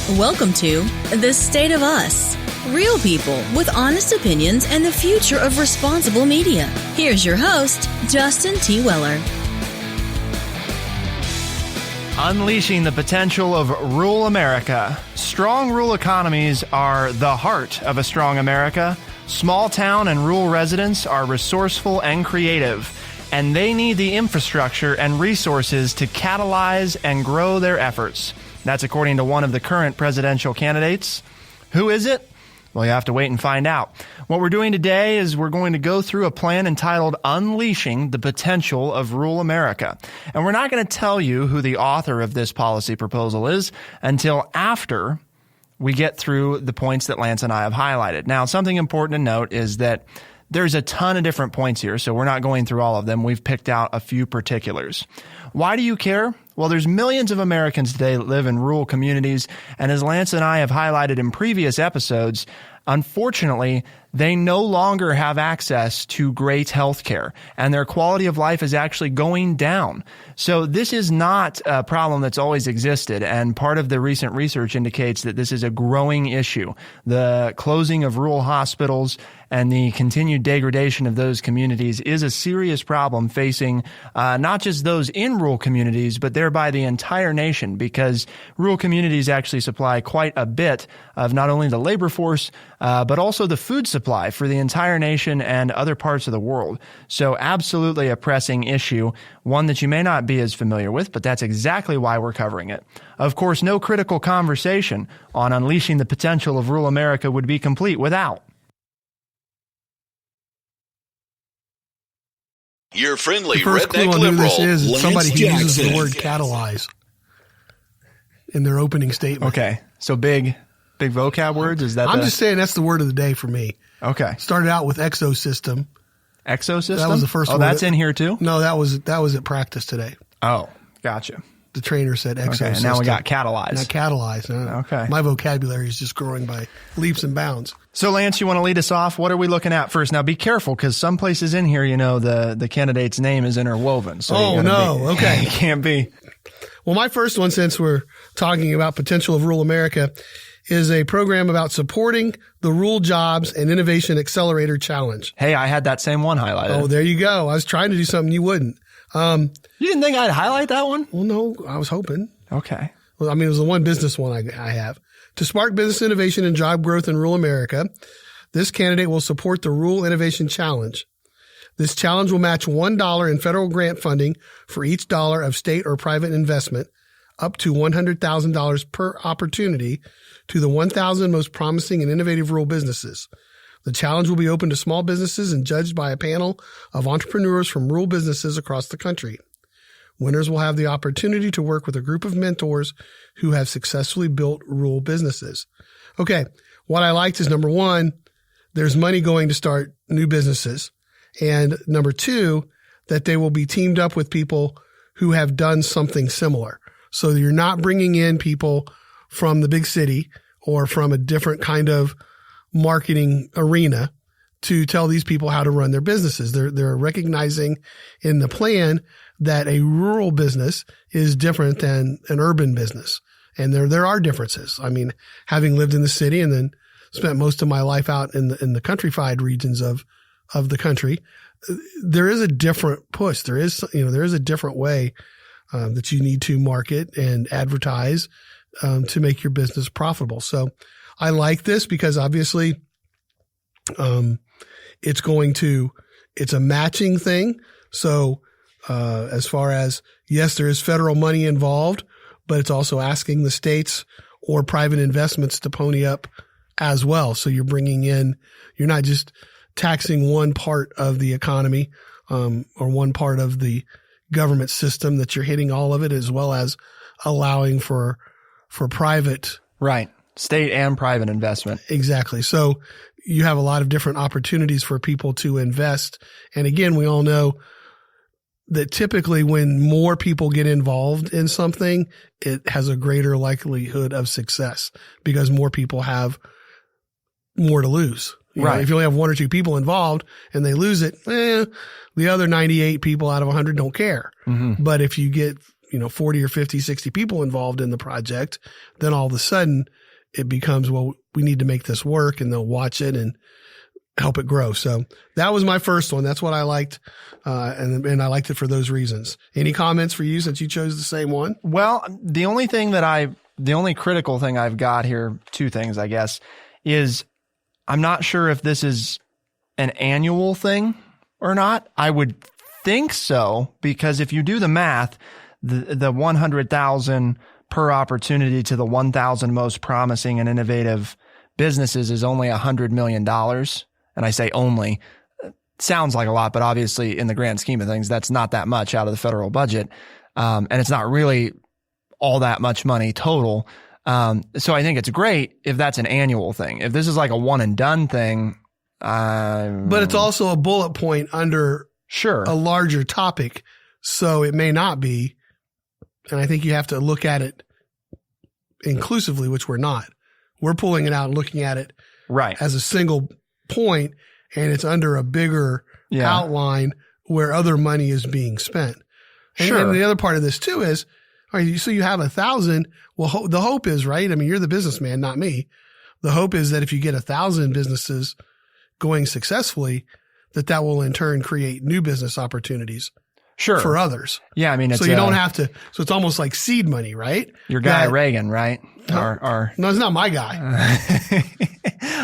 Welcome to The State of Us. Real people with honest opinions and the future of responsible media. Here's your host, Justin T. Weller. Unleashing the potential of rural America. Strong rural economies are the heart of a strong America. Small town and rural residents are resourceful and creative, and they need the infrastructure and resources to catalyze and grow their efforts. That's according to one of the current presidential candidates. Who is it? Well, you have to wait and find out. What we're doing today is we're going to go through a plan entitled Unleashing the Potential of Rural America. And we're not going to tell you who the author of this policy proposal is until after we get through the points that Lance and I have highlighted. Now, something important to note is that there's a ton of different points here, so we're not going through all of them. We've picked out a few particulars. Why do you care? Well, there's millions of Americans today that live in rural communities, and as Lance and I have highlighted in previous episodes, unfortunately, they no longer have access to great health care, and their quality of life is actually going down. So this is not a problem that's always existed, and part of the recent research indicates that this is a growing issue. The closing of rural hospitals and the continued degradation of those communities is a serious problem facing not just those in rural communities, but thereby the entire nation, because rural communities actually supply quite a bit of not only the labor force, but also the food supply for the entire nation and other parts of the world. So absolutely a pressing issue, one that you may not be as familiar with, but that's exactly why we're covering it. Of course, no critical conversation on unleashing the potential of rural America would be complete without your friendly the first redneck clue on who liberal, this is Lance somebody who uses the Jackson. word catalyze in their opening statement. Okay, so big vocab words? Is that I'm just saying that's the word of the day for me. Okay. Started out with exosystem. Exosystem? That was the first one. Oh, that's in here too? No, that was at practice today. Oh, gotcha. The trainer said exosystem. Okay, and now we got catalyze. Not catalyze. Okay. My vocabulary is just growing by leaps and bounds. So, Lance, you want to lead us off? What are we looking at first? Now, be careful, because some places in here, the candidate's name is interwoven. So Okay. It can't be. Well, my first one, since we're talking about potential of rural America, is a program about supporting the Rural Jobs and Innovation Accelerator Challenge. Hey, I had that same one highlighted. Oh, there you go. I was trying to do something you wouldn't. You didn't think I'd highlight that one? Well, no, I was hoping. Okay. Well, I mean, it was the one business one I have. To spark business innovation and job growth in rural America, this candidate will support the Rural Innovation Challenge. This challenge will match $1 in federal grant funding for each dollar of state or private investment, up to $100,000 per opportunity to the 1,000 most promising and innovative rural businesses. The challenge will be open to small businesses and judged by a panel of entrepreneurs from rural businesses across the country. Winners will have the opportunity to work with a group of mentors who have successfully built rural businesses. Okay, what I liked is, number one, there's money going to start new businesses. And number two, that they will be teamed up with people who have done something similar. So you're not bringing in people from the big city or from a different kind of marketing arena to tell these people how to run their businesses. They're recognizing in the plan that a rural business is different than an urban business. And there are differences. I mean, having lived in the city and then spent most of my life out in the countrified regions of the country, there is a different push. There is a different way that you need to market and advertise to make your business profitable. So I like this because obviously it's a matching thing. So as far as, yes, there is federal money involved, but it's also asking the states or private investments to pony up as well. So you're not just taxing one part of the economy or one part of the government system, that you're hitting all of it, as well as allowing for private. Right. State and private investment. Exactly. So you have a lot of different opportunities for people to invest. And again, we all know that typically when more people get involved in something, it has a greater likelihood of success because more people have more to lose. Right. If you only have one or two people involved and they lose it, the other 98 people out of 100 don't care. Mm-hmm. But if you get, 40 or 50, 60 people involved in the project, then all of a sudden it becomes, well, we need to make this work, and they'll watch it and help it grow. So that was my first one. That's what I liked. And I liked it for those reasons. Any comments for you since you chose the same one? Well, the only critical thing I've got here, two things, I guess, is I'm not sure if this is an annual thing or not. I would think so, because if you do the math, the 100,000 per opportunity to the 1,000 most promising and innovative businesses is only $100 million. And I say only, sounds like a lot, but obviously in the grand scheme of things, that's not that much out of the federal budget. And it's not really all that much money total. So I think it's great if that's an annual thing. If this is like a one and done thing. But it's also a bullet point under a larger topic. So it may not be. And I think you have to look at it inclusively, which we're not. We're pulling it out and looking at it as a single point, and it's under a bigger outline where other money is being spent. And the other part of this too is, all right, so you have 1,000. Well, the hope is, right? I mean, you're the businessman, not me. The hope is that if you get 1,000 businesses going successfully, that will in turn create new business opportunities for others. Yeah. I mean, so you don't have to, so it's almost like seed money, right? Your guy Reagan, right? No, it's not my guy.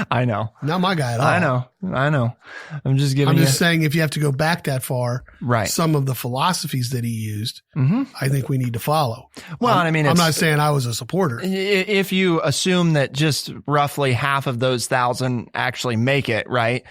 I know. Not my guy at all. I know. I'm just saying, if you have to go back that far, some of the philosophies that he used, I think we need to follow. Well, I'm not saying I was a supporter. If you assume that just roughly half of those 1,000 actually make it, right?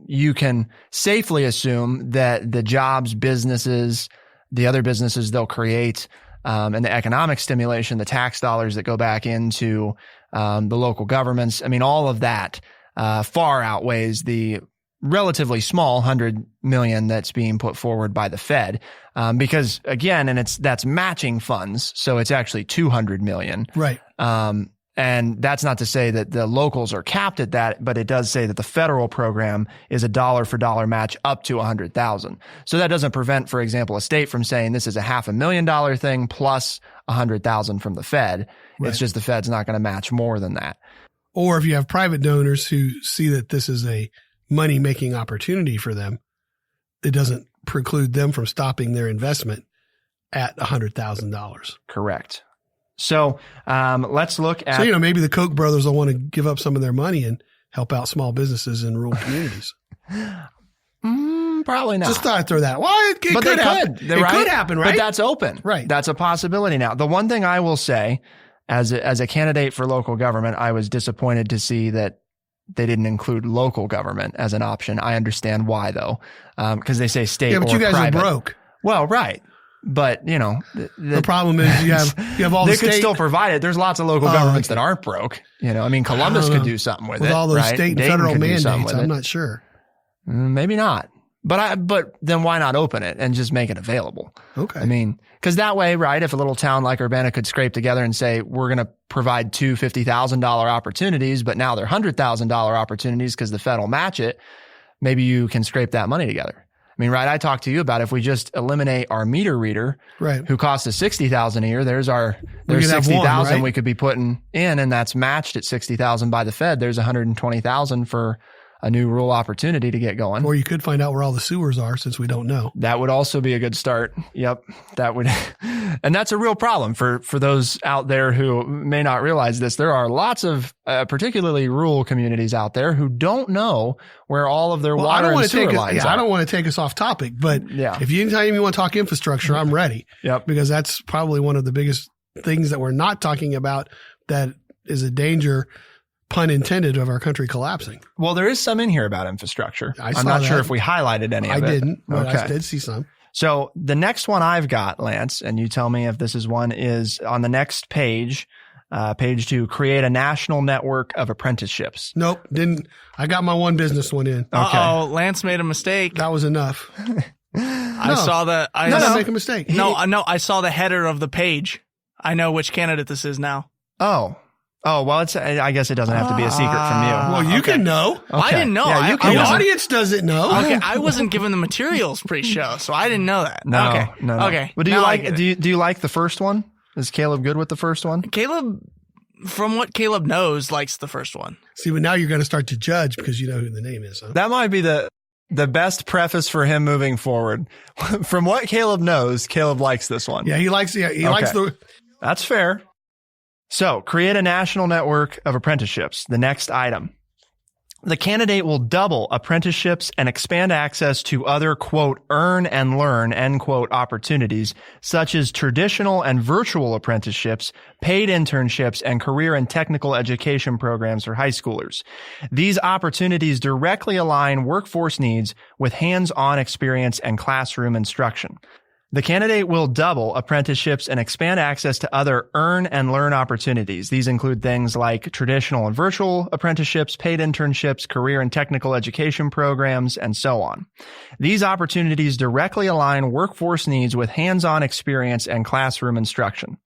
You can safely assume that the jobs, businesses, the other businesses they'll create, and the economic stimulation, the tax dollars that go back into the local governments, I mean, all of that far outweighs the relatively small 100 million that's being put forward by the Fed. Because again, that's matching funds, so it's actually 200 million. Right. And that's not to say that the locals are capped at that, but it does say that the federal program is a dollar for dollar match up to 100,000. So that doesn't prevent, for example, a state from saying this is a $500,000 thing plus 100,000 from the Fed. Right. It's just the Fed's not going to match more than that. Or if you have private donors who see that this is a money making opportunity for them, it doesn't preclude them from stopping their investment at $100,000. Correct. So let's look at. So, maybe the Koch brothers will want to give up some of their money and help out small businesses in rural communities. Probably not. Just thought I'd throw that. Well, it could happen. It could happen, right? But that's open. Right. That's a possibility now. The one thing I will say, as a candidate for local government, I was disappointed to see that they didn't include local government as an option. I understand why, though, because they say state or private. Yeah, but you guys are broke. Well, right. But, the problem is you have all the they could still provide it. There's lots of local governments that aren't broke. Columbus could do something with it. With all those state and Dayton federal mandates, I'm not sure. Maybe not. But then why not open it and just make it available? Okay. Because that way, right, if a little town like Urbana could scrape together and say, we're going to provide two $50,000 opportunities, but now they're $100,000 opportunities because the Fed will match it, maybe you can scrape that money together. Right, I talked to you about if we just eliminate our meter reader, who costs us $60,000 a year, there's $60,000 we could be putting in, and that's matched at $60,000 by the Fed. There's $120,000 for a new rural opportunity to get going. Or you could find out where all the sewers are, since we don't know. That would also be a good start. Yep. That would, and that's a real problem for those out there who may not realize this. There are lots of particularly rural communities out there who don't know where all of their water and sewer lines are. I don't want to take us off topic, but if anytime you want to talk infrastructure, I'm ready. Yep. Because that's probably one of the biggest things that we're not talking about that is a danger, pun intended, of our country collapsing. Well, there is some in here about infrastructure. I'm not sure if we highlighted any of it. I didn't, but I did see some. So the next one I've got, Lance, and you tell me if this is one, is on the next page, page 2, create a national network of apprenticeships. Nope, didn't. I got my one business one in. Okay. Lance made a mistake. That was enough. I saw the. I didn't make a mistake. No, I saw the header of the page. I know which candidate this is now. Oh. Oh, well, I guess it doesn't have to be a secret from you. Well, you can know. Okay. I didn't know. Yeah, The audience doesn't know. Okay, I wasn't given the materials pre-show, so I didn't know that. No, okay. no. Okay. But do you like the first one? Is Caleb good with the first one? Caleb, from what Caleb knows, likes the first one. See, but now you're going to start to judge because you know who the name is. Huh? That might be the best preface for him moving forward. From what Caleb knows, Caleb likes this one. Yeah, he likes the. That's fair. So, create a national network of apprenticeships. The next item. The candidate will double apprenticeships and expand access to other, quote, earn and learn, end quote, opportunities, such as traditional and virtual apprenticeships, paid internships, and career and technical education programs for high schoolers. These opportunities directly align workforce needs with hands-on experience and classroom instruction. The candidate will double apprenticeships and expand access to other earn and learn opportunities. These include things like traditional and virtual apprenticeships, paid internships, career and technical education programs, and so on. These opportunities directly align workforce needs with hands-on experience and classroom instruction.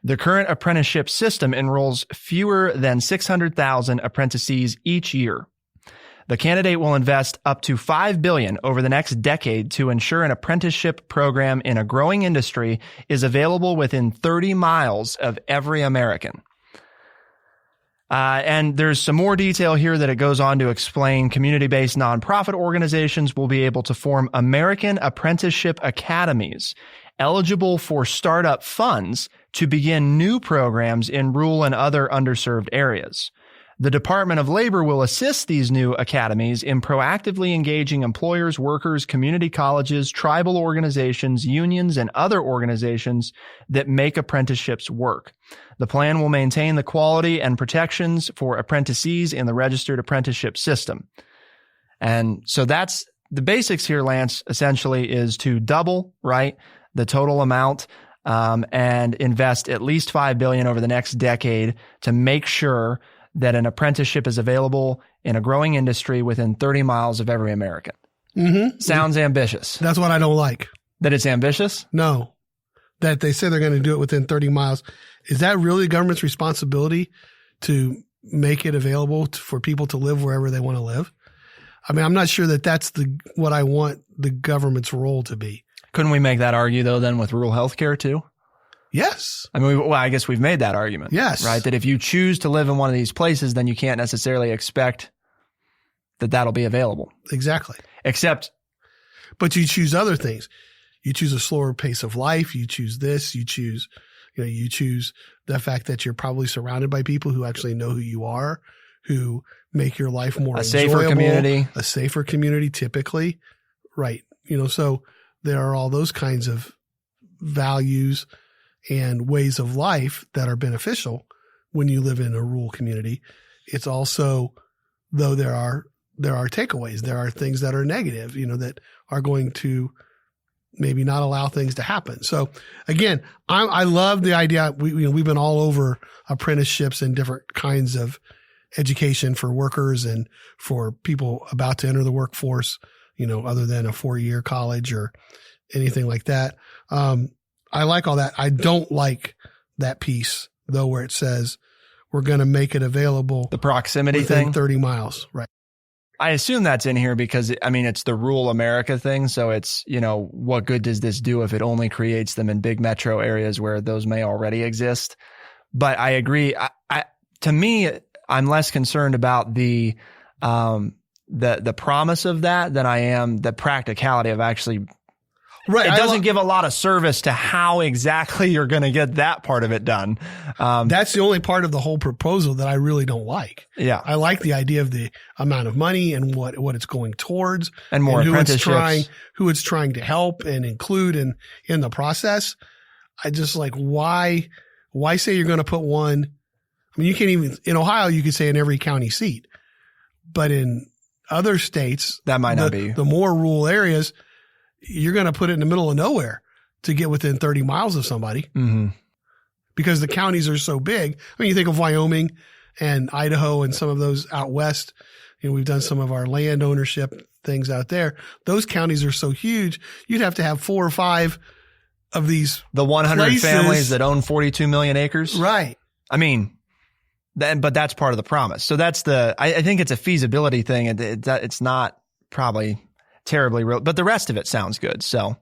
The current apprenticeship system enrolls fewer than 600,000 apprentices each year. The candidate will invest up to $5 billion over the next decade to ensure an apprenticeship program in a growing industry is available within 30 miles of every American. And there's some more detail here that it goes on to explain. Community-based nonprofit organizations will be able to form American Apprenticeship Academies eligible for startup funds to begin new programs in rural and other underserved areas. The Department of Labor will assist these new academies in proactively engaging employers, workers, community colleges, tribal organizations, unions, and other organizations that make apprenticeships work. The plan will maintain the quality and protections for apprentices in the registered apprenticeship system. And so that's the basics here, Lance, essentially is to double, right, the total amount and invest at least $5 billion over the next decade to make sure that an apprenticeship is available in a growing industry within 30 miles of every American. Mm-hmm. Sounds ambitious. That's what I don't like. That it's ambitious? No. That they say they're going to do it within 30 miles. Is that really the government's responsibility to make it available for people to live wherever they want to live? I mean, I'm not sure that that's what I want the government's role to be. Couldn't we make that argue, though, then with rural health care, too? Yes. I mean, I guess we've made that argument. Yes. Right? That if you choose to live in one of these places, then you can't necessarily expect that that'll be available. Exactly. But you choose other things. You choose a slower pace of life. You choose this. You choose the fact that you're probably surrounded by people who actually know who you are, who make your life more enjoyable. A safer community, typically. Right. So there are all those kinds of values and ways of life that are beneficial when you live in a rural community. It's also, though there are takeaways, there are things that are negative, that are going to maybe not allow things to happen. So again, I love the idea. We've been all over apprenticeships and different kinds of education for workers and for people about to enter the workforce, other than a 4-year college or anything like that. I like all that. I don't like that piece, though, where it says we're going to make it available. The proximity within thing? 30 miles, right. I assume that's in here because, it's the rural America thing. So it's, what good does this do if it only creates them in big metro areas where those may already exist? But I agree. To me, I'm less concerned about the promise of that than I am the practicality of actually. Right. It doesn't give a lot of service to how exactly you're going to get that part of it done. That's the only part of the whole proposal that I really don't like. Yeah. I like the idea of the amount of money and what it's going towards and more apprenticeships. Who it's trying to help and include in the process. I just like, why say you're going to put one? I mean, you can't even, in Ohio, you could say in every county seat, but in other states, that might not be the more rural areas. You're going to put it in the middle of nowhere to get within 30 miles of somebody because the counties are so big. I mean, you think of Wyoming and Idaho and some of those out west. We've done some of our land ownership things out there. Those counties are so huge. You'd have to have 4 or 5 of these. The 100 families that own 42 million acres. Right. I mean, But that's part of the promise. So that's I think it's a feasibility thing. It's not probably terribly real, but the rest of it sounds good. So,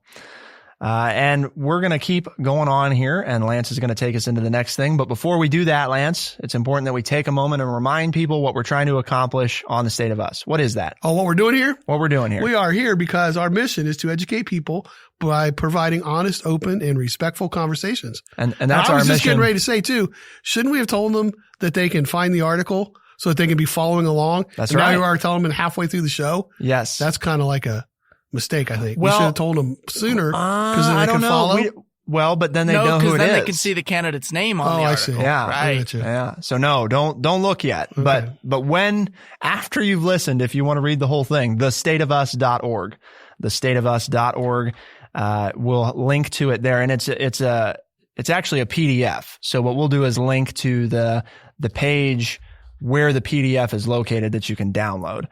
and we're going to keep going on here, and Lance is going to take us into the next thing. But before we do that, Lance, it's important that we take a moment and remind people what we're trying to accomplish on the State of Us. What is that? Oh, what we're doing here? What we're doing here. We are here because our mission is to educate people by providing honest, open, and respectful conversations. And that's our mission. I was just getting ready to say too, shouldn't we have told them that they can find the article so that they can be following along? That's right. Now you are telling them halfway through the show? Yes. That's kind of like a mistake, I think. Well, we should have told them sooner because then they can follow. But then they know who it is. then they can see the candidate's name on the article. I see. Yeah. Right. Yeah. So no, don't look yet. Okay. But when, after you've listened, if you want to read the whole thing, thestateofus.org, thestateofus.org, we'll link to it there. And it's actually a PDF. So what we'll do is link to the page where the PDF is located that you can download.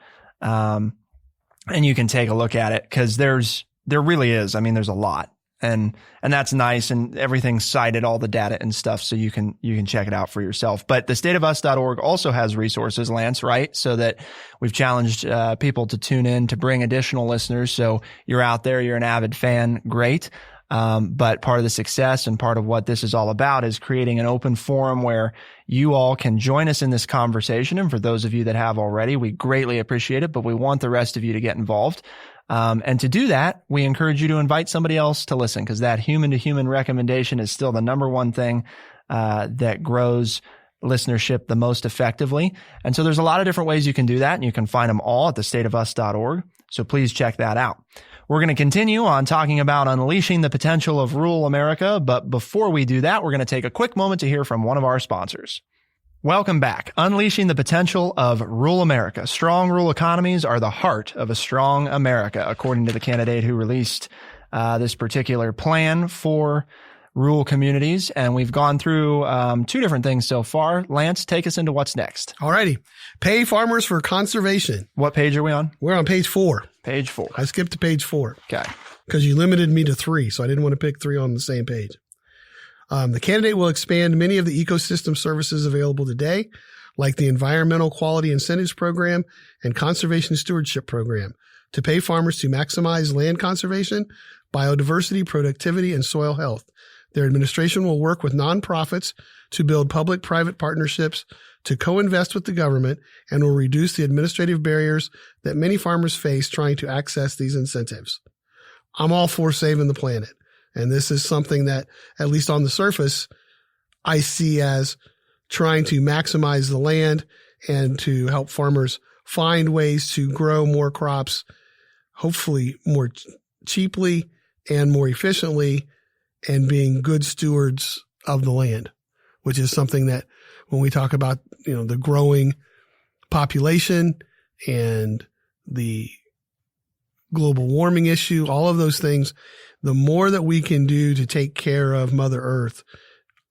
And you can take a look at it because there really is. I mean, there's a lot. And that's nice, and everything's cited, all the data and stuff, so you can check it out for yourself. But thestateofus.org also has resources, Lance, right? So that we've challenged people to tune in to bring additional listeners. So you're out there, you're an avid fan, great. But part of the success and part of what this is all about is creating an open forum where you all can join us in this conversation. And for those of you that have already, we greatly appreciate it, but we want the rest of you to get involved. And to do that, we encourage you to invite somebody else to listen, because that human to human recommendation is still the number one thing, that grows listenership the most effectively. And so there's a lot of different ways you can do that, and you can find them all at thestateofus.org. So please check that out. We're going to continue on talking about unleashing the potential of rural America. But before we do that, we're going to take a quick moment to hear from one of our sponsors. Welcome back. Unleashing the potential of rural America. Strong rural economies are the heart of a strong America, according to the candidate who released this particular plan for rural communities. And we've gone through two different things so far. Lance, take us into what's next. All righty. Pay farmers for conservation. What page are we on? We're on page 4. Page 4. I skipped to page 4. Okay. Because you limited me to 3, so I didn't want to pick 3 on the same page. The candidate will expand many of the ecosystem services available today, like the Environmental Quality Incentives Program and Conservation Stewardship Program, to pay farmers to maximize land conservation, biodiversity, productivity, and soil health. Their administration will work with nonprofits to build public-private partnerships to co-invest with the government, and will reduce the administrative barriers that many farmers face trying to access these incentives. I'm all for saving the planet. And this is something that, at least on the surface, I see as trying to maximize the land and to help farmers find ways to grow more crops, hopefully more cheaply and more efficiently, and being good stewards of the land, which is something that when we talk about, the growing population and the global warming issue, all of those things, the more that we can do to take care of Mother Earth,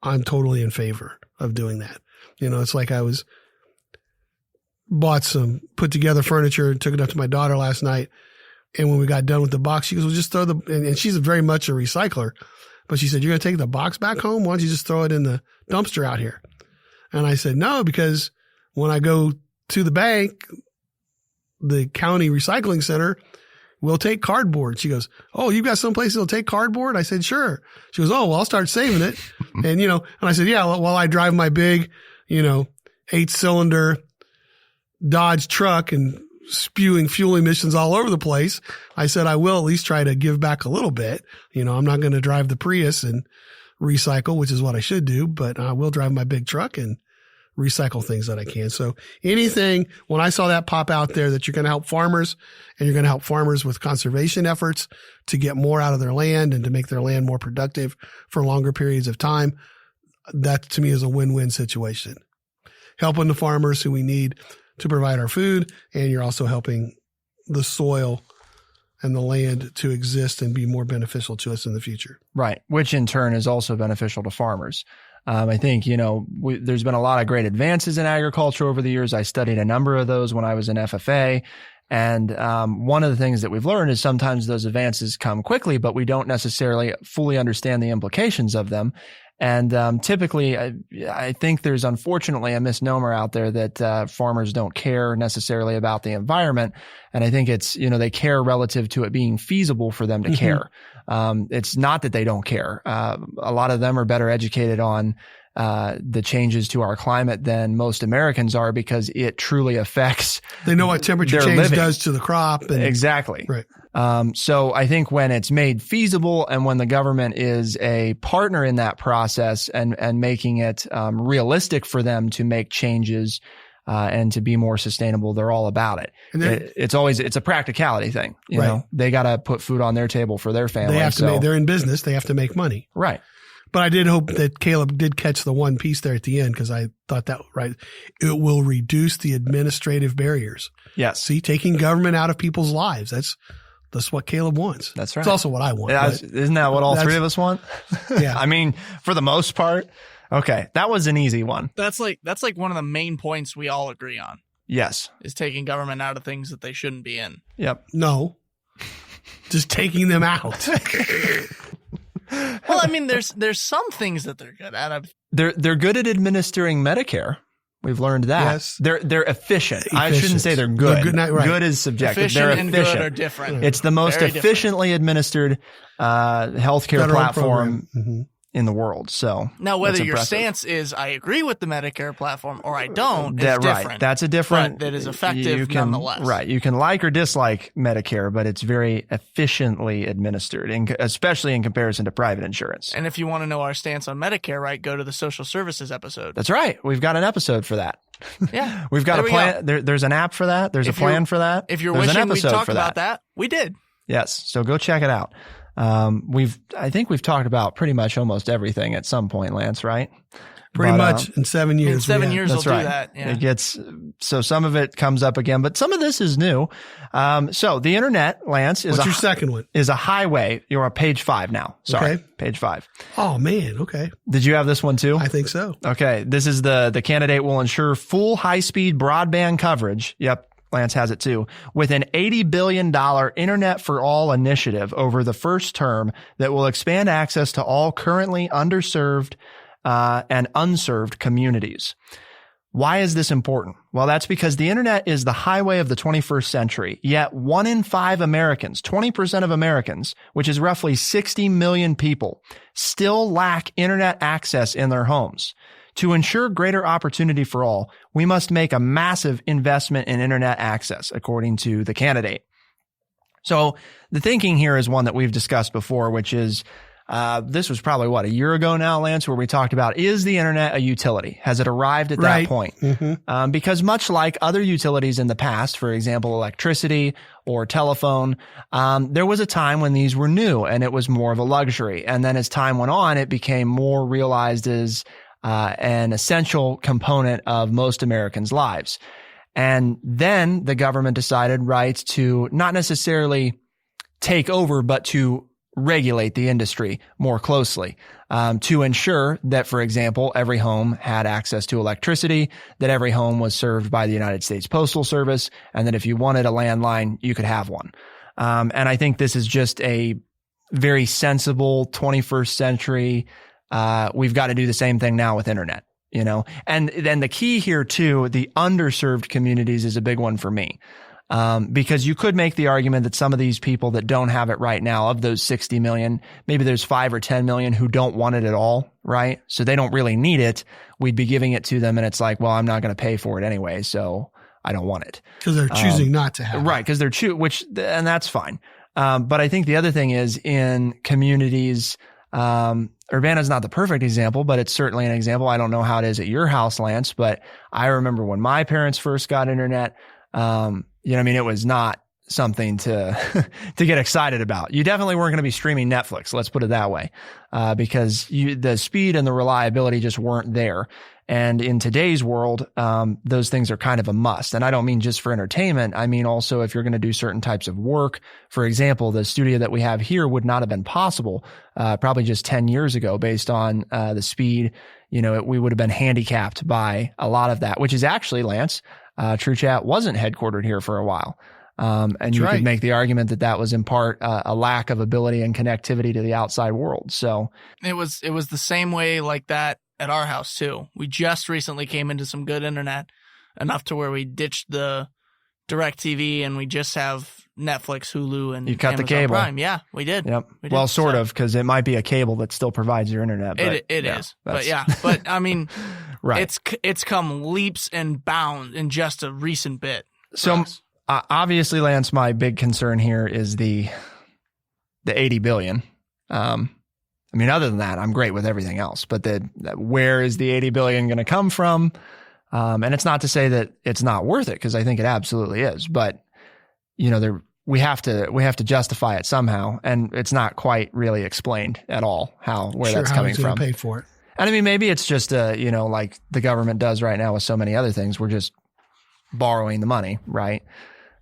I'm totally in favor of doing that. It's like I bought some put together furniture and took it up to my daughter last night. And when we got done with the box, she goes, well, just throw and she's very much a recycler, but she said, you're going to take the box back home? Why don't you just throw it in the dumpster out here? And I said, no, because when I go to the bank, the county recycling center will take cardboard. She goes, oh, you've got some place that'll take cardboard? I said, sure. She goes, oh, well, I'll start saving it. And, and I said, yeah, while I drive my big, 8-cylinder Dodge truck and spewing fuel emissions all over the place, I said, I will at least try to give back a little bit. I'm not going to drive the Prius and recycle, which is what I should do, but I will drive my big truck and recycle things that I can. So anything, when I saw that pop out there that you're going to help farmers, and you're going to help farmers with conservation efforts to get more out of their land and to make their land more productive for longer periods of time, that to me is a win-win situation. Helping the farmers who we need to provide our food, and you're also helping the soil and the land to exist and be more beneficial to us in the future. Right. Which in turn is also beneficial to farmers. I think, there's been a lot of great advances in agriculture over the years. I studied a number of those when I was in FFA. And one of the things that we've learned is sometimes those advances come quickly, but we don't necessarily fully understand the implications of them. And typically, I think there's unfortunately a misnomer out there that farmers don't care necessarily about the environment. And I think it's, they care relative to it being feasible for them to care. It's not that they don't care. A lot of them are better educated on the changes to our climate than most Americans are, because it truly affects. They know what temperature change does to the crop. Exactly. Right. So I think when it's made feasible and when the government is a partner in that process and making it realistic for them to make changes and to be more sustainable, they're all about it. And it's a practicality thing. You know, they got to put food on their table for their family. They have to they're in business. They have to make money. Right. But I did hope that Caleb did catch the one piece there at the end, because I thought that, it will reduce the administrative barriers. Yes. See, taking government out of people's lives. That's what Caleb wants. That's right. It's also what I want. Isn't that what all three of us want? Yeah. I mean, for the most part. Okay. That was an easy one. That's like one of the main points we all agree on. Yes. Is taking government out of things that they shouldn't be in. Yep. No. Just taking them out. Well, I mean, there's some things that they're good at. They're good at administering Medicare. We've learned that. Yes. They're efficient. I shouldn't say they're good. Good is subjective. Efficient they're and efficient. good are different. It's the most Very efficiently administered healthcare Federal platform program. in the world. So now, whether your impressive. stance is I agree with the Medicare platform or I don't, is right. different. That's a different. But that is effective nonetheless. Right. You can like or dislike Medicare, but it's very efficiently administered, especially in comparison to private insurance. And if you want to know our stance on Medicare, go to the social services episode. That's right. We've got an episode for that. Yeah. We've got a plan. There's an app for that. There's a plan for that. If you're There's wishing we talked about that, we did. Yes. So go check it out. I think we've talked about pretty much almost everything at some point, Lance, right? Pretty much in 7 years. In 7 years, that's we'll right. do that. Yeah. It gets, so some of it comes up again, but some of this is new. So the internet, Lance, What's your second one? Is a highway. You're on page 5 now. Sorry. Okay. Page 5. Oh man. Okay. Did you have this one too? I think so. Okay. This is the candidate will ensure full high-speed broadband coverage. Yep. Lance has it too, with an $80 billion Internet for All initiative over the first term that will expand access to all currently underserved and unserved communities. Why is this important? Well, that's because the internet is the highway of the 21st century, yet 1 in 5 Americans, 20% of Americans, which is roughly 60 million people, still lack internet access in their homes. To ensure greater opportunity for all, we must make a massive investment in internet access, according to the candidate. So the thinking here is one that we've discussed before, which is this was probably, a year ago now, Lance, where we talked about, is the internet a utility? Has it arrived at that point? Mm-hmm. Because much like other utilities in the past, for example, electricity or telephone, there was a time when these were new and it was more of a luxury. And then as time went on, it became more realized as an essential component of most Americans' lives. And then the government decided, to not necessarily take over, but to regulate the industry more closely, to ensure that, for example, every home had access to electricity, that every home was served by the United States Postal Service, and that if you wanted a landline, you could have one. And I think this is just a very sensible 21st century. We've got to do the same thing now with internet, and then the key here too, the underserved communities is a big one for me. Because you could make the argument that some of these people that don't have it right now, of those 60 million, maybe there's 5 or 10 million who don't want it at all, right? So they don't really need it. We'd be giving it to them and it's like, well, I'm not going to pay for it anyway, so I don't want it. Because they're choosing not to have it. Right, because and that's fine. But I think the other thing is in communities, Urbana's not the perfect example, but it's certainly an example. I don't know how it is at your house, Lance, but I remember when my parents first got internet, it was not something to get excited about. You definitely weren't going to be streaming Netflix. Let's put it that way, because the speed and the reliability just weren't there. And in today's world, those things are kind of a must. And I don't mean just for entertainment. I mean also if you're going to do certain types of work. For example, the studio that we have here would not have been possible probably just 10 years ago based on the speed. We would have been handicapped by a lot of that, which is actually, Lance, TrueChat wasn't headquartered here for a while. And you could make the argument that that was in part a lack of ability and connectivity to the outside world. So it was the same way like that at our house too. We just recently came into some good internet, enough to where we ditched the DirecTV and we just have Netflix, Hulu, and you cut Amazon the cable. Prime. Yeah, we did. Yep. We did. Well, sort of, because it might be a cable that still provides your internet. But it is. But I mean, right. It's come leaps and bounds in just a recent bit. So obviously, Lance, my big concern here is the $80 billion. I mean, other than that, I'm great with everything else. But where is the $80 billion going to come from? And it's not to say that it's not worth it, because I think it absolutely is. But we have to justify it somehow, and it's not quite really explained at all where that's coming from. Pay for it. And I mean, maybe it's just like the government does right now with so many other things. We're just borrowing the money, right?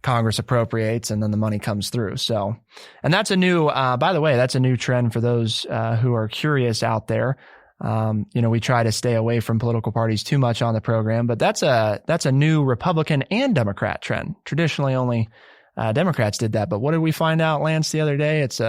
Congress appropriates and then the money comes through. So, and that's a new, by the way, that's a new trend for those who are curious out there. We try to stay away from political parties too much on the program, but that's a new Republican and Democrat trend. Traditionally, only Democrats did that. But what did we find out, Lance, the other day? It's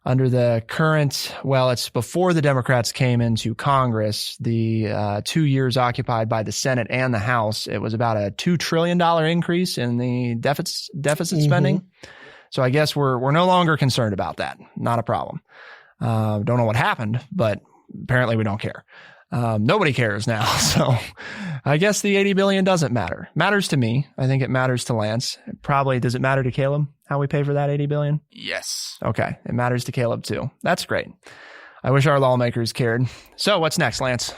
under the current, it's before the Democrats came into Congress, the 2 years occupied by the Senate and the House, it was about a $2 trillion increase in the deficit spending. So I guess we're no longer concerned about that. Not a problem. Don't know what happened, but apparently we don't care. Nobody cares now. So I guess the $80 billion doesn't matter. Matters to me. I think it matters to Lance. Does it matter to Caleb how we pay for that $80 billion? Yes. Okay. It matters to Caleb too. That's great. I wish our lawmakers cared. So what's next, Lance?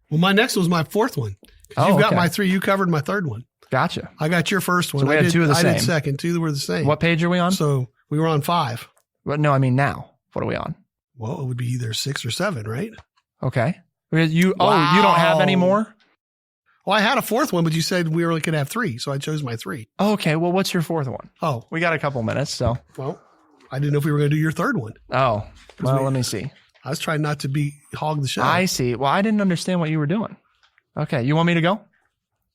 Well, my next was my fourth one. You've got my three. You covered my third one. Gotcha. I got your first one. So we had two of the same. I did second. Two were the same. What page are we on? So we were on 5. Well, no, I mean now. What are we on? Well, it would be either 6 or 7, right? Okay. You don't have any more? Well, I had a fourth one, but you said we only could have 3, so I chose my 3. Okay. Well, what's your fourth one? Oh. We got a couple minutes, so. Well, I didn't know if we were going to do your third one. Oh. Well, let me see. I was trying not to hog the show. I see. Well, I didn't understand what you were doing. Okay. You want me to go?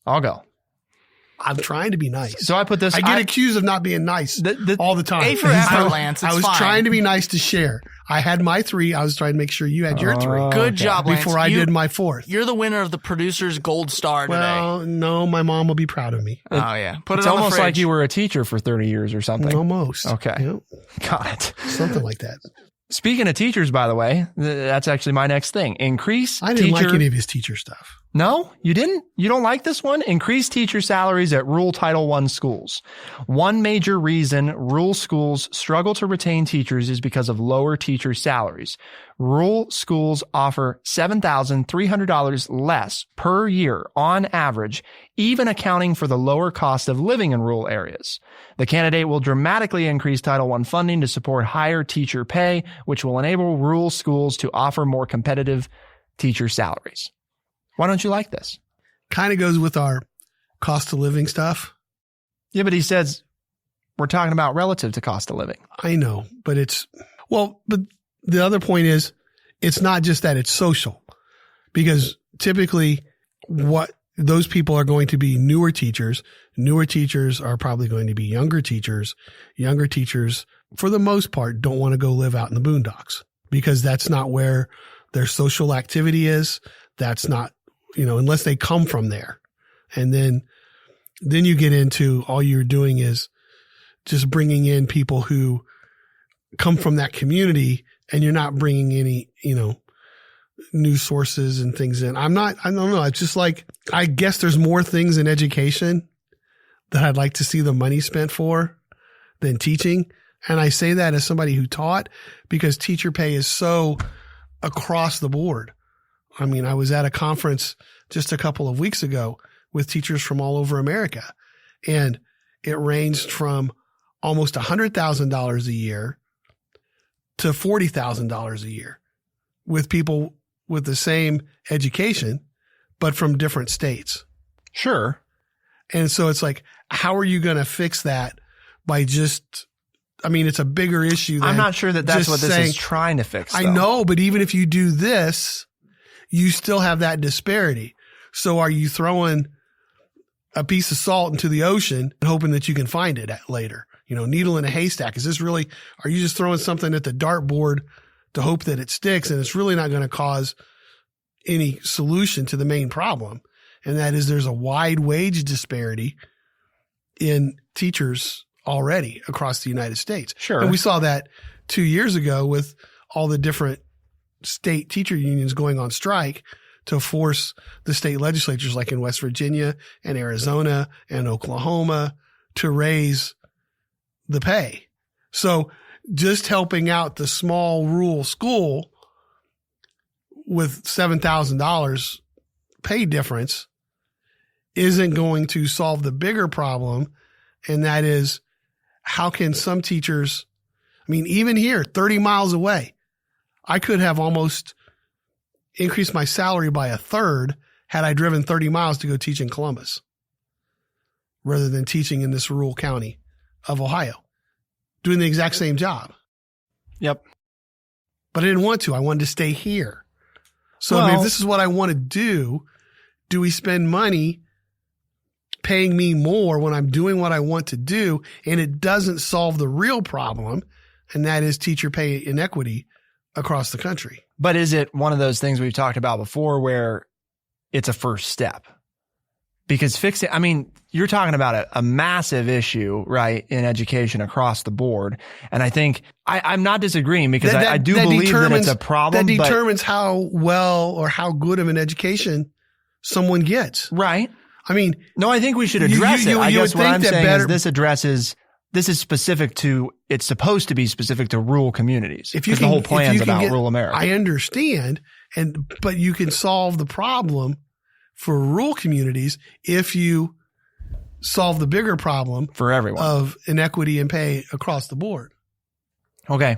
I'll go. I'm trying to be nice. So I put this. I get accused of not being nice all the time. A for effort, Lance. It's I was fine. trying to be nice to share. I had my 3. I was trying to make sure you had your 3. Good job, Lance. Before I did my 4th. You're the winner of the producer's gold star today. Well, no, my mom will be proud of me. Oh, yeah. Put it's it on almost the fridge. like you were a teacher for 30 years or something. Almost. Okay. Yep. Got it. Something like that. Speaking of teachers, by the way, that's actually my next thing. Increase I didn't like any of his teacher stuff. No, you didn't? You don't like this one? Increase teacher salaries at rural Title I schools. One major reason rural schools struggle to retain teachers is because of lower teacher salaries. Rural schools offer $7,300 less per year on average, even accounting for the lower cost of living in rural areas. The candidate will dramatically increase Title I funding to support higher teacher pay, which will enable rural schools to offer more competitive teacher salaries. Why don't you like this? Kind of goes with our cost of living stuff. Yeah, but he says we're talking about relative to cost of living. I know, but but the other point is it's not just that, it's social, because typically what those people are going to be newer teachers. Newer teachers are probably going to be younger teachers. Younger teachers, for the most part, don't want to go live out in the boondocks because that's not where their social activity is. That's not, unless they come from there. And then you get into all you're doing is just bringing in people who come from that community, and you're not bringing any, new sources and things in. I don't know. It's just like, I guess there's more things in education that I'd like to see the money spent for than teaching. And I say that as somebody who taught, because teacher pay is so across the board. I mean, I was at a conference just a couple of weeks ago with teachers from all over America, and it ranged from almost $100,000 a year to $40,000 a year with people with the same education, but from different states. Sure. And so it's like, how are you going to fix that by it's a bigger issue than I'm not sure that's what this saying, is trying to fix, though. I know, but even if you do this, you still have that disparity. So are you throwing a piece of salt into the ocean and hoping that you can find it later. Needle in a haystack. Are you just throwing something at the dartboard to hope that it sticks? And it's really not going to cause any solution to the main problem. And that is there's a wide wage disparity in teachers already across the United States. Sure. And we saw that 2 years ago with all the different state teacher unions going on strike to force the state legislatures like in West Virginia and Arizona and Oklahoma to raise the pay. So just helping out the small rural school with $7,000 pay difference isn't going to solve the bigger problem. And that is, how can some teachers, even here, 30 miles away, I could have almost increased my salary by a third had I driven 30 miles to go teach in Columbus rather than teaching in this rural county of Ohio, doing the exact same job. Yep. But I didn't want to. I wanted to stay here. So if this is what I want to do we spend money paying me more when I'm doing what I want to do and it doesn't solve the real problem, and that is teacher pay inequity across the country? But is it one of those things we've talked about before where it's a first step? Because you're talking about a massive issue, right, in education across the board. And I think I'm not disagreeing because I do believe that it's a problem. That determines how well or how good of an education someone gets. Right. No, I think we should address it. I guess what I'm saying is this is specific to, it's supposed to be specific to rural communities. Because the whole plan's about rural America. I understand. But you can solve the problem for rural communities if you solve the bigger problem for everyone of inequity in pay across the board. Okay.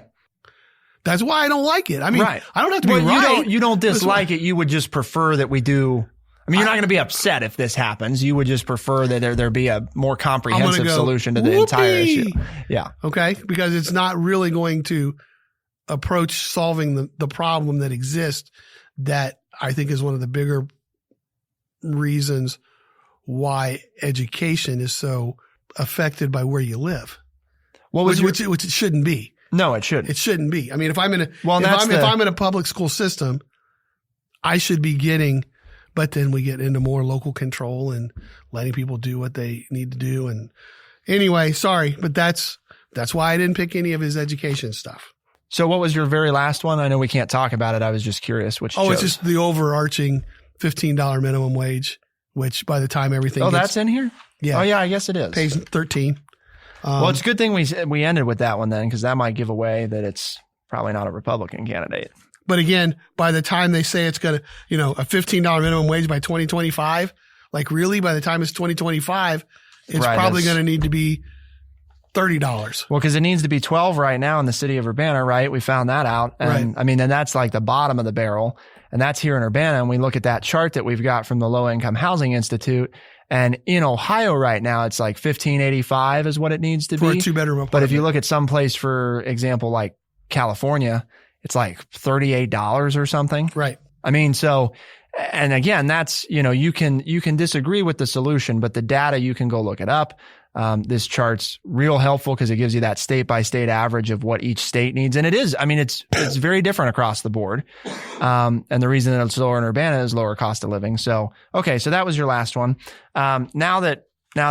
That's why I don't like it. Right. I don't have to be right. You don't dislike it. You would just prefer that we do. You're not going to be upset if this happens. You would just prefer that there be a more comprehensive solution to the entire issue. Yeah. Okay. Because it's not really going to approach solving the problem that exists that I think is one of the bigger reasons why education is so affected by where you live. Which it shouldn't be. No, it shouldn't. It shouldn't be. If I'm in a public school system, I should be getting. But then we get into more local control and letting people do what they need to do. And anyway, sorry, but that's why I didn't pick any of his education stuff. So what was your very last one? I know we can't talk about it. I was just curious which. It's just the overarching $15 minimum wage, which by the time everything that's in here? Yeah. Oh yeah, I guess it is. Page 13. Well, it's a good thing we ended with that one then, because that might give away that it's probably not a Republican candidate. But again, by the time they say it's going to, a $15 minimum wage by 2025, really by the time it's 2025, it's probably going to need to be $30. Well, because it needs to be 12 right now in the city of Urbana, right? We found that out. And right. Then that's like the bottom of the barrel. And that's here in Urbana. And we look at that chart that we've got from the Low Income Housing Institute. And in Ohio right now, it's like $1,585 is what it needs to be. For a 2-bedroom apartment. But if you look at some place, for example, like California, it's like $38 or something. Right. So, and again, that's, you can disagree with the solution, but the data, you can go look it up. This chart's real helpful because it gives you that state by state average of what each state needs. And it is, it's very different across the board. And the reason that it's lower in Urbana is lower cost of living. So, okay. So that was your last one. Now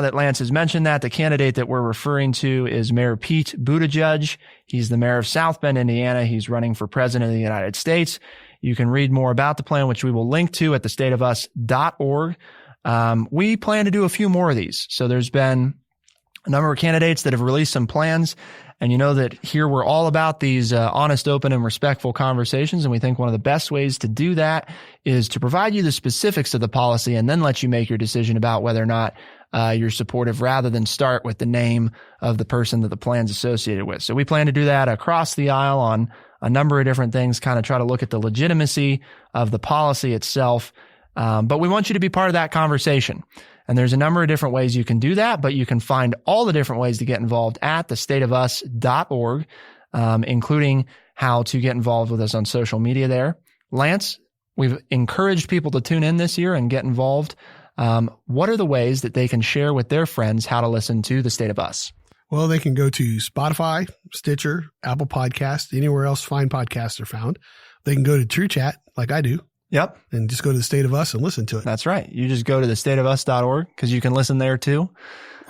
that Lance has mentioned that, the candidate that we're referring to is Mayor Pete Buttigieg. He's the mayor of South Bend, Indiana. He's running for president of the United States. You can read more about the plan, which we will link to at thestateofus.org. We plan to do a few more of these. So there's been a number of candidates that have released some plans. And you know that here we're all about these honest, open, and respectful conversations. And we think one of the best ways to do that is to provide you the specifics of the policy and then let you make your decision about whether or not you're supportive, rather than start with the name of the person that the plan's associated with. So we plan to do that across the aisle on a number of different things, kind of try to look at the legitimacy of the policy itself. But we want you to be part of that conversation. And there's a number of different ways you can do that, but you can find all the different ways to get involved at thestateofus.org, including how to get involved with us on social media there. Lance, we've encouraged people to tune in this year and get involved what are the ways that they can share with their friends how to listen to The State of Us? Well, they can go to Spotify, Stitcher, Apple Podcasts, anywhere else fine podcasts are found. They can go to TrueChat like I do. Yep. And just go to The State of Us and listen to it. That's right. You just go to thestateofus.org because you can listen there too.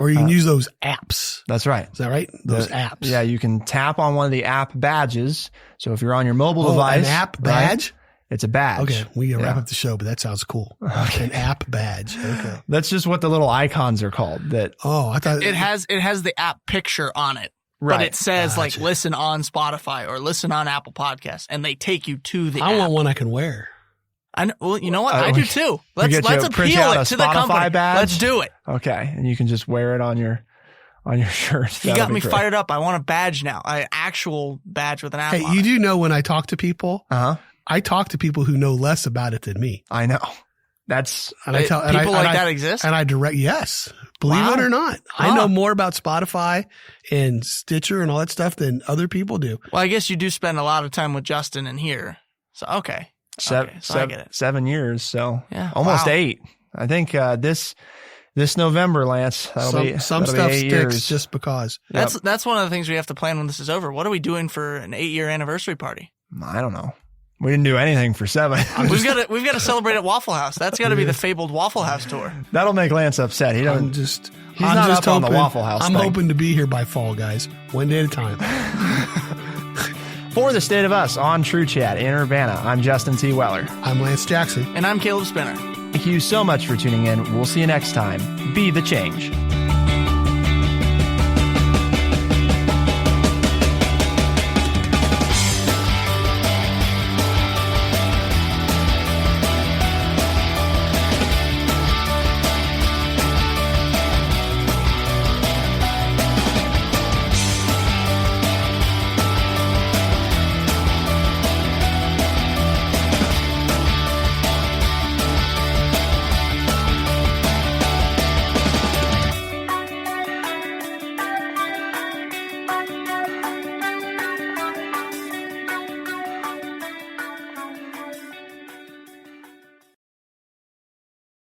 Or you can use those apps. That's right. Is that right? Those apps. Yeah, you can tap on one of the app badges. So if you're on your mobile device. An app badge? Right, it's a badge. Okay, we wrap up the show, but that sounds cool. Okay. An app badge. Okay. That's just what the little icons are called. That. Oh, I thought it has the app picture on it. Right. But it says like listen on Spotify or listen on Apple Podcasts, and they take you to the app. I want one I can wear. I know, well, you know what? I do too. Let's appeal it to the company. Badge. Let's do it. Okay, and you can just wear it on your shirt. You got me fired up. I want a badge now. An actual badge with an app. Hey, you do know when I talk to people, I talk to people who know less about it than me. I know. That's people like that exist. And I direct, yes, believe it or not, I know more about Spotify and Stitcher and all that stuff than other people do. Well, I guess you do spend a lot of time with Justin in here, so okay. So I get it. 7 years, so yeah, almost 8. I think this November, Lance. Some stuff sticks years. Just because. That's one of the things we have to plan when this is over. What are we doing for an 8-year anniversary party? I don't know. We didn't do anything for 7. We've got to celebrate at Waffle House. That's got to be the fabled Waffle House tour. That'll make Lance upset. He's not just up on the Waffle House. I'm hoping to be here by fall, guys. One day at a time. For The State of Us on TrueChat in Urbana, I'm Justin T. Weller. I'm Lance Jackson. And I'm Caleb Spinner. Thank you so much for tuning in. We'll see you next time. Be the change.